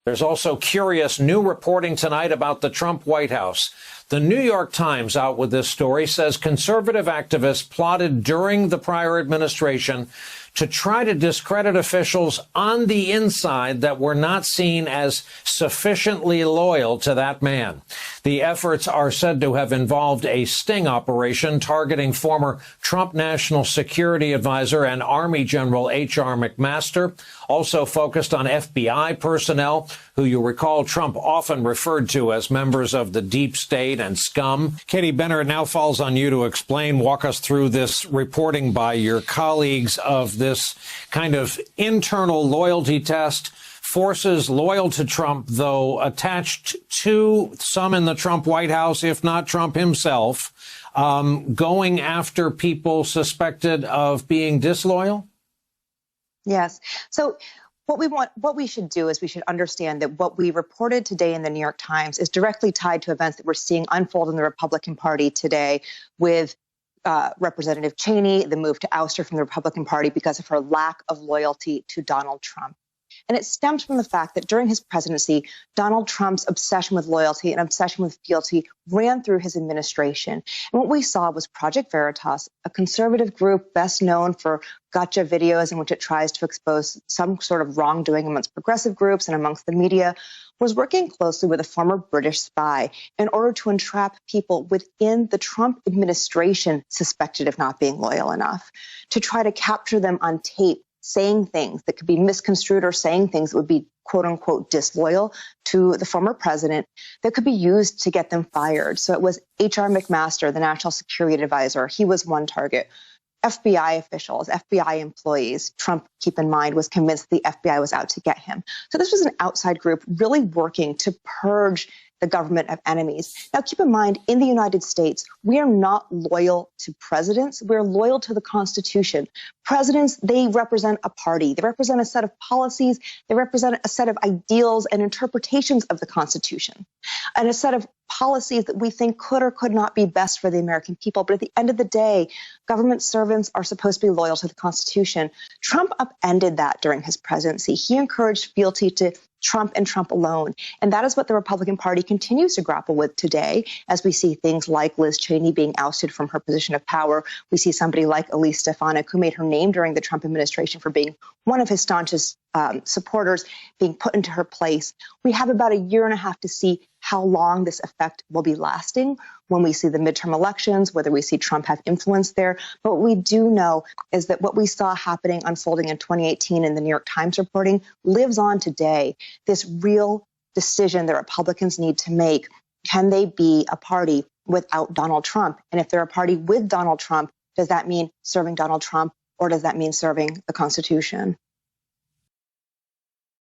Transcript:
There's also curious new reporting tonight about the Trump White House. The New York Times, out with this story, says conservative activists plotted during the prior administration to try to discredit officials on the inside that were not seen as sufficiently loyal to that man. The efforts are said to have involved a sting operation targeting former Trump National Security Advisor and Army General H.R. McMaster, also focused on FBI personnel, who you recall Trump often referred to as members of the deep state and scum. Katie Benner, it now falls on you to explain, walk us through this reporting by your colleagues of this kind of internal loyalty test. Forces loyal to Trump, though attached to some in the Trump White House, if not Trump himself, going after people suspected of being disloyal? Yes. So what we should do is we should understand that what we reported today in the New York Times is directly tied to events that we're seeing unfold in the Republican Party today with Representative Cheney, the move to oust her from the Republican Party because of her lack of loyalty to Donald Trump. And it stems from the fact that during his presidency, Donald Trump's obsession with loyalty and obsession with fealty ran through his administration. And what we saw was Project Veritas, a conservative group best known for gotcha videos in which it tries to expose some sort of wrongdoing amongst progressive groups and amongst the media, was working closely with a former British spy in order to entrap people within the Trump administration suspected of not being loyal enough, to try to capture them on tape saying things that could be misconstrued or saying things that would be, quote unquote, disloyal to the former president that could be used to get them fired. So it was H.R. McMaster, the National Security Advisor. He was one target. FBI officials, FBI employees. Trump, keep in mind, was convinced the FBI was out to get him. So this was an outside group really working to purge the government of enemies. Now, keep in mind, in the United States, we are not loyal to presidents. We're loyal to the Constitution. Presidents, they represent a party. They represent a set of policies. They represent a set of ideals and interpretations of the Constitution, and a set of policies that we think could or could not be best for the American people. But at the end of the day, government servants are supposed to be loyal to the Constitution. Trump upended that during his presidency. He encouraged fealty to Trump and Trump alone. And that is what the Republican Party continues to grapple with today, as we see things like Liz Cheney being ousted from her position of power. We see somebody like Elise Stefanik, who made her name during the Trump administration for being one of his staunchest supporters, being put into her place. We have about a year and a half to see how long this effect will be lasting when we see the midterm elections, whether we see Trump have influence there. But what we do know is that what we saw happening, unfolding in 2018 in the New York Times reporting lives on today. This real decision that Republicans need to make: can they be a party without Donald Trump? And if they're a party with Donald Trump, does that mean serving Donald Trump, or does that mean serving the Constitution?